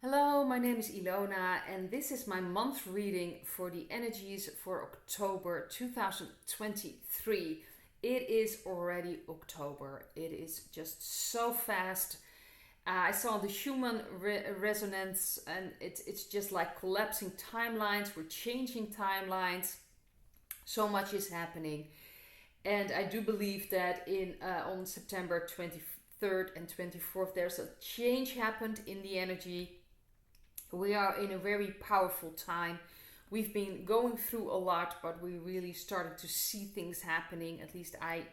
Hello, my name is Ilona, and this is my month reading for the energies for October 2023. It is already October. It is just so fast. I saw the human resonance, and it's just like collapsing timelines. We're changing timelines. So much is happening, and I do believe that in on September 23rd and 24th, there's a change happened in the energy. We are in a very powerful time. We've been going through a lot, but we really started to see things happening. At least I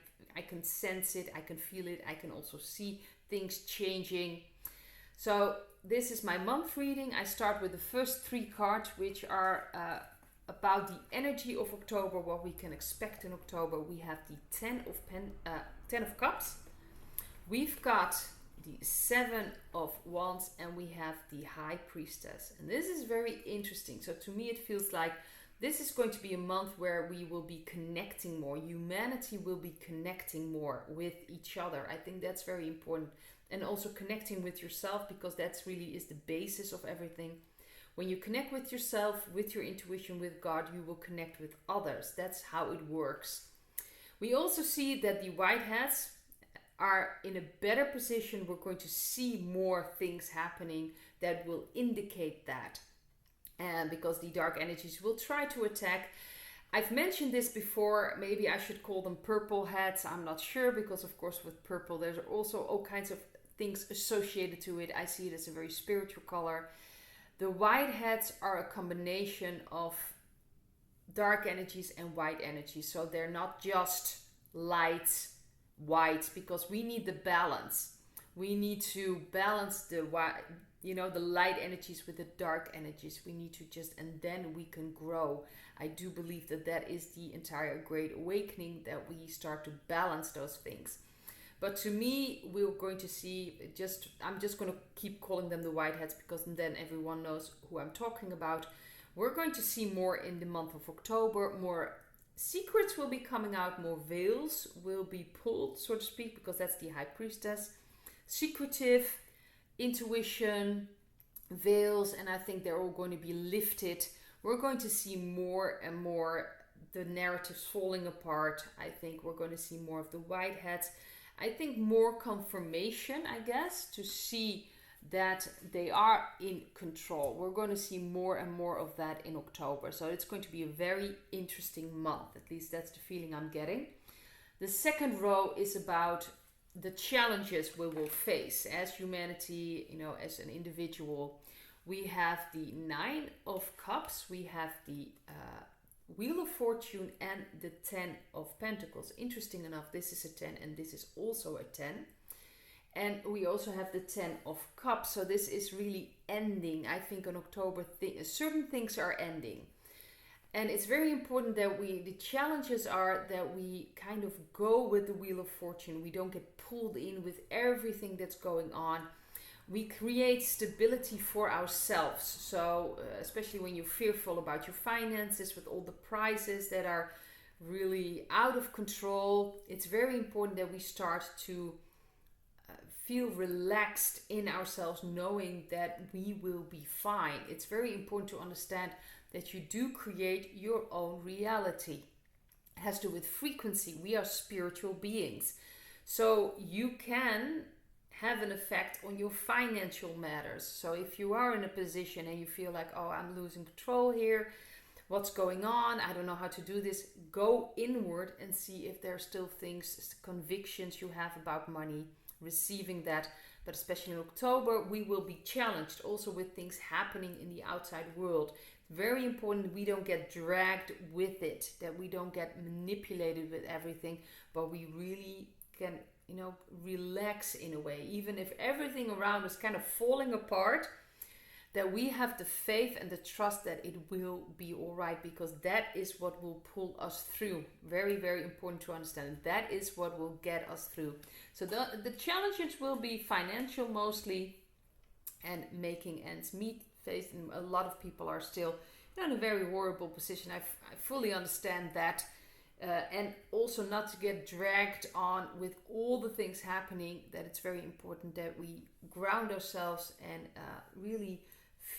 can sense it, I can feel it, I can also see things changing. So this is my month reading. I start with the first three cards, which are about the energy of October, what we can expect in October. We have the Ten of Cups. We've got the Seven of Wands, and we have the High Priestess. And this is very interesting. So to me, it feels like this is going to be a month where we will be connecting more. Humanity will be connecting more with each other. I think that's very important. And also connecting with yourself, because that's really is the basis of everything. When you connect with yourself, with your intuition, with God, you will connect with others. That's how it works. We also see that the white hats are in a better position. We're going to see more things happening that will indicate that. And because the dark energies will try to attack. I've mentioned this before. Maybe I should call them purple hats. I'm not sure, because of course with purple there's also all kinds of things associated to it. I see it as a very spiritual color. The white hats are a combination of dark energies and white energies. So they're not just light white, because we need the balance. We need to balance the white, the light energies with the dark energies. We need to and then we can grow. I do believe that that is the entire great awakening, that we start to balance those things. But to me, we're going to see I'm just going to keep calling them the white hats, because then everyone knows who I'm talking about. We're going to see more in the month of October. More secrets will be coming out, more veils will be pulled, so to speak, because that's the High Priestess. Secretive, intuition, veils, and I think they're all going to be lifted. We're going to see more and more the narratives falling apart. I think we're going to see more of the white hats. I think more confirmation, I guess, to see that they are in control. We're going to see more and more of that in October. So it's going to be a very interesting month. At least that's the feeling I'm getting. The second row is about the challenges we will face as humanity, as an individual. We have the Nine of Cups. We have the Wheel of Fortune and the Ten of Pentacles. Interesting enough, this is a 10 and this is also a 10. And we also have the Ten of Cups. So this is really ending. I think in October, certain things are ending. And it's very important that the challenges are that we kind of go with the Wheel of Fortune. We don't get pulled in with everything that's going on. We create stability for ourselves. So especially when you're fearful about your finances, with all the prices that are really out of control, it's very important that we start to feel relaxed in ourselves, knowing that we will be fine. It's very important to understand that you do create your own reality. It has to do with frequency. We are spiritual beings. So you can have an effect on your financial matters. So if you are in a position and you feel like, oh, I'm losing control here, what's going on? I don't know how to do this. Go inward and see if there are still things, convictions you have about money, receiving that. But especially in October, we will be challenged also with things happening in the outside world. It's very important we don't get dragged with it, that we don't get manipulated with everything, but we really can, relax in a way. Even if everything around is kind of falling apart, that we have the faith and the trust that it will be all right, because that is what will pull us through. Very, very important to understand. That is what will get us through. So the challenges will be financial mostly, and making ends meet. Facing a lot of people are still in a very horrible position. I fully understand that. And also not to get dragged on with all the things happening, that it's very important that we ground ourselves and really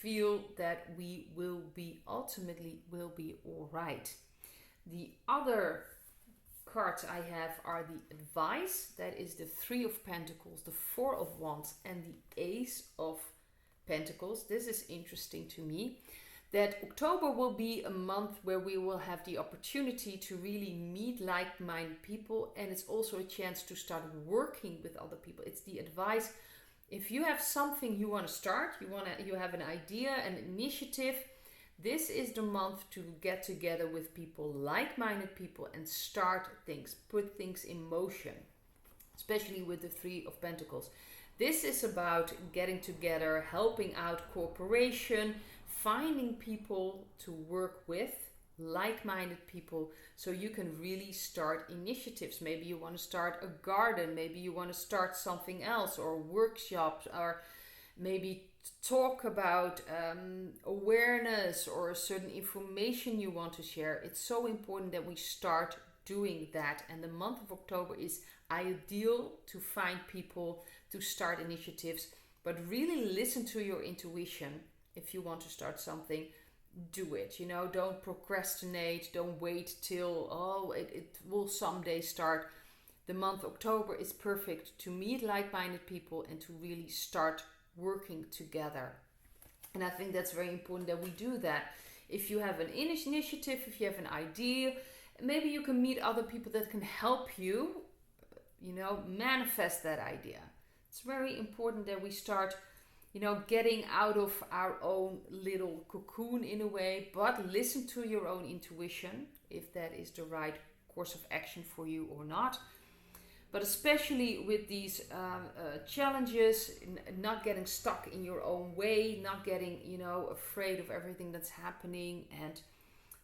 feel that we will be ultimately will be all right. The other cards I have are the advice, that is the Three of Pentacles, the Four of Wands, and the Ace of Pentacles. This is interesting to me, that October will be a month where we will have the opportunity to really meet like-minded people, and it's also a chance to start working with other people. It's the advice. If you have something you want to start, you have an idea, an initiative, this is the month to get together with people, like-minded people, and start things, put things in motion, especially with the Three of Pentacles. This is about getting together, helping out cooperation, finding people to work with, like-minded people, so you can really start initiatives. Maybe you want to start a garden, maybe you want to start something else, or workshops, or maybe talk about awareness or a certain information you want to share. It's so important that we start doing that, and the month of October is ideal to find people to start initiatives. But really listen to your intuition. If you want to start something, do it. Don't procrastinate, don't wait till it will someday start. The month October is perfect to meet like-minded people and to really start working together. And I think that's very important that we do that. If you have an initiative, if you have an idea, maybe you can meet other people that can help you, manifest that idea. It's very important that we start, getting out of our own little cocoon in a way, but listen to your own intuition, if that is the right course of action for you or not. But especially with these challenges, not getting stuck in your own way, not getting, afraid of everything that's happening, and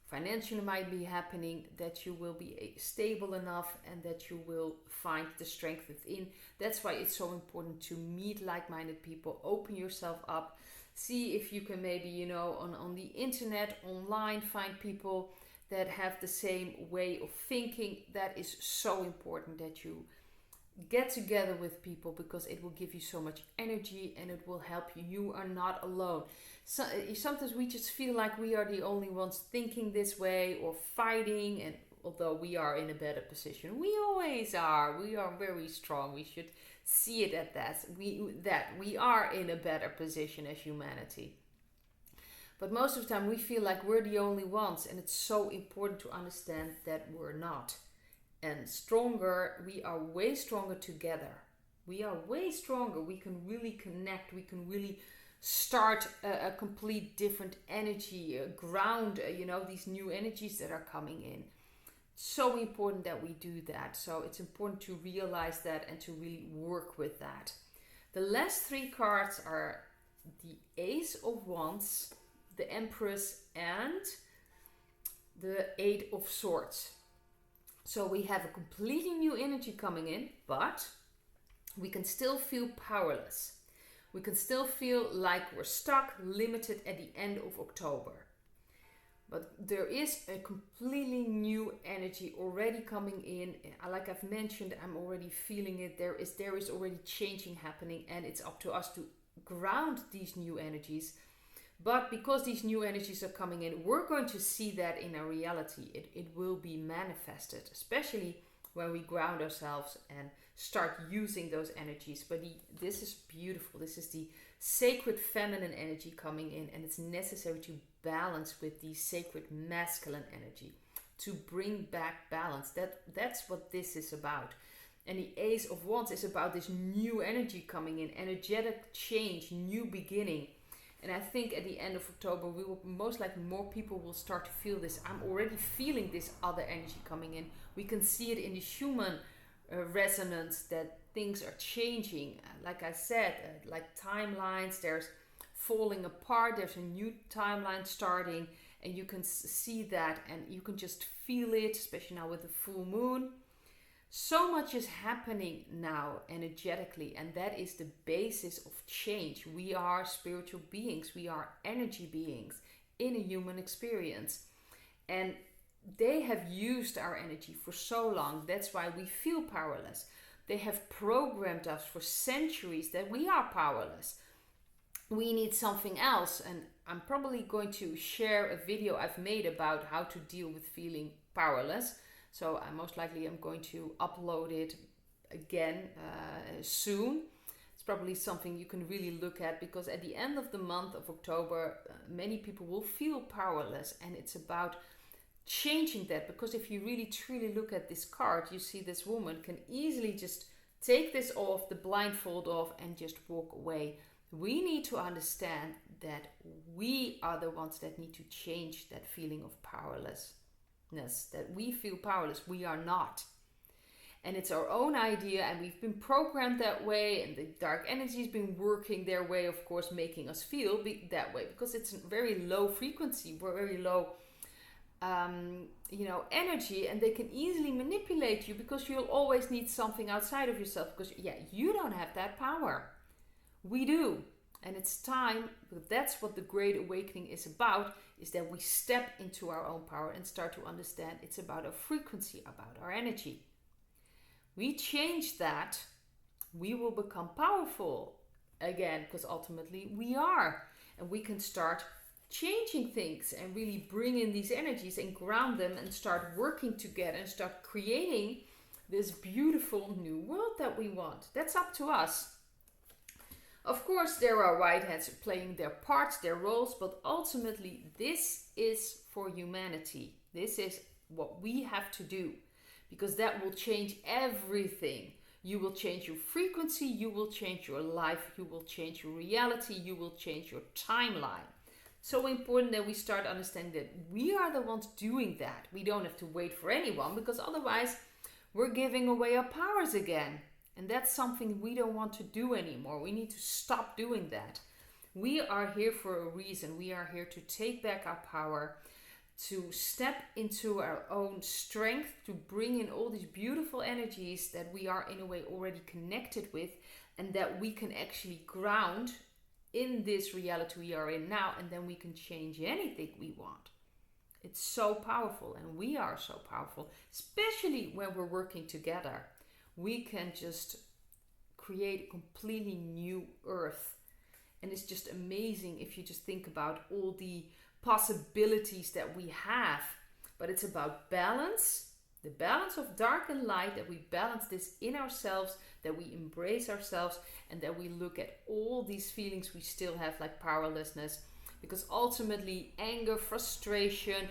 financially might be happening, that you will be stable enough and that you will find the strength within. That's why it's so important to meet like-minded people, open yourself up, see if you can maybe, on the internet, online, find people that have the same way of thinking. That is so important, that you get together with people, because it will give you so much energy and it will help you. You are not alone. So sometimes we just feel like we are the only ones thinking this way or fighting, and although we are in a better position, we always are. We are very strong. We should see it at that. We are in a better position as humanity. But most of the time we feel like we're the only ones, and it's so important to understand that we're not. And stronger, we are way stronger together. We are way stronger. We can really connect. We can really start a complete different energy, ground, these new energies that are coming in. So important that we do that. So it's important to realize that and to really work with that. The last three cards are the Ace of Wands, the Empress, and the Eight of Swords. So we have a completely new energy coming in, but we can still feel powerless. We can still feel like we're stuck, limited at the end of October. But there is a completely new energy already coming in. Like I've mentioned, I'm already feeling it. There is already changing happening, and it's up to us to ground these new energies. But because these new energies are coming in, we're going to see that in our reality. It will be manifested, especially when we ground ourselves and start using those energies. But this is beautiful. This is the sacred feminine energy coming in, and it's necessary to balance with the sacred masculine energy to bring back balance. That's what this is about. And the Ace of Wands is about this new energy coming in, energetic change, new beginning. And I think at the end of October, we will most likely, more people will start to feel this. I'm already feeling this other energy coming in. We can see it in the human resonance, that things are changing. Like I said, like timelines, there's falling apart. There's a new timeline starting, and you can see that, and you can just feel it, especially now with the full moon. So much is happening now energetically, and that is the basis of change. We are spiritual beings. We are energy beings in a human experience. And they have used our energy for so long. That's why we feel powerless. They have programmed us for centuries that we are powerless. we need something else. And I'm probably going to share a video I've made about how to deal with feeling powerless. So I most likely am going to upload it again soon. It's probably something you can really look at, because at the end of the month of October, many people will feel powerless, and it's about changing that. Because if you really truly look at this card, you see this woman can easily just take this off, the blindfold off, and just walk away. We need to understand that we are the ones that need to change that feeling of powerlessness, that we feel powerless. We are not. And it's our own idea, and we've been programmed that way, and the dark energy has been working their way, of course, making us feel that way, because it's a very low frequency, very low energy, and they can easily manipulate you, because you'll always need something outside of yourself, because you don't have that power. We do. And it's time, that's what the Great Awakening is about, is that we step into our own power and start to understand it's about a frequency, about our energy. We change that, we will become powerful again, because ultimately we are. And we can start changing things and really bring in these energies and ground them and start working together and start creating this beautiful new world that we want. That's up to us. Of course, there are whiteheads playing their parts, their roles, but ultimately this is for humanity. This is what we have to do, because that will change everything. You will change your frequency, you will change your life, you will change your reality, you will change your timeline. So important that we start understanding that we are the ones doing that. We don't have to wait for anyone, because otherwise we're giving away our powers again. And that's something we don't want to do anymore. We need to stop doing that. We are here for a reason. We are here to take back our power, to step into our own strength, to bring in all these beautiful energies that we are in a way already connected with, and that we can actually ground in this reality we are in now, and then we can change anything we want. It's so powerful, and we are so powerful, especially when we're working together. We can just create a completely new earth. And it's just amazing if you just think about all the possibilities that we have. But it's about balance, the balance of dark and light, that we balance this in ourselves, that we embrace ourselves, and that we look at all these feelings we still have, like powerlessness. Because ultimately, anger, frustration,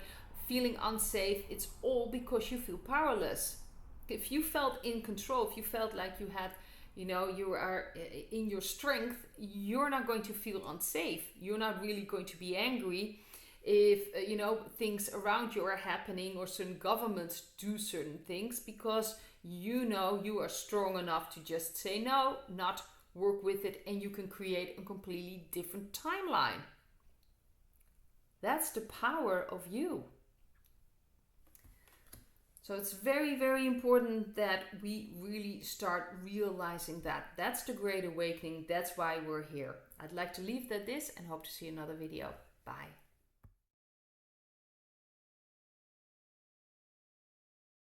feeling unsafe, it's all because you feel powerless. If you felt in control, if you felt like you had, you are in your strength, you're not going to feel unsafe. You're not really going to be angry if, things around you are happening, or certain governments do certain things, because you are strong enough to just say no, not work with it, and you can create a completely different timeline. That's the power of you. So it's very, very important that we really start realizing that. That's the Great Awakening. That's why we're here. I'd like to leave that this and hope to see another video. Bye.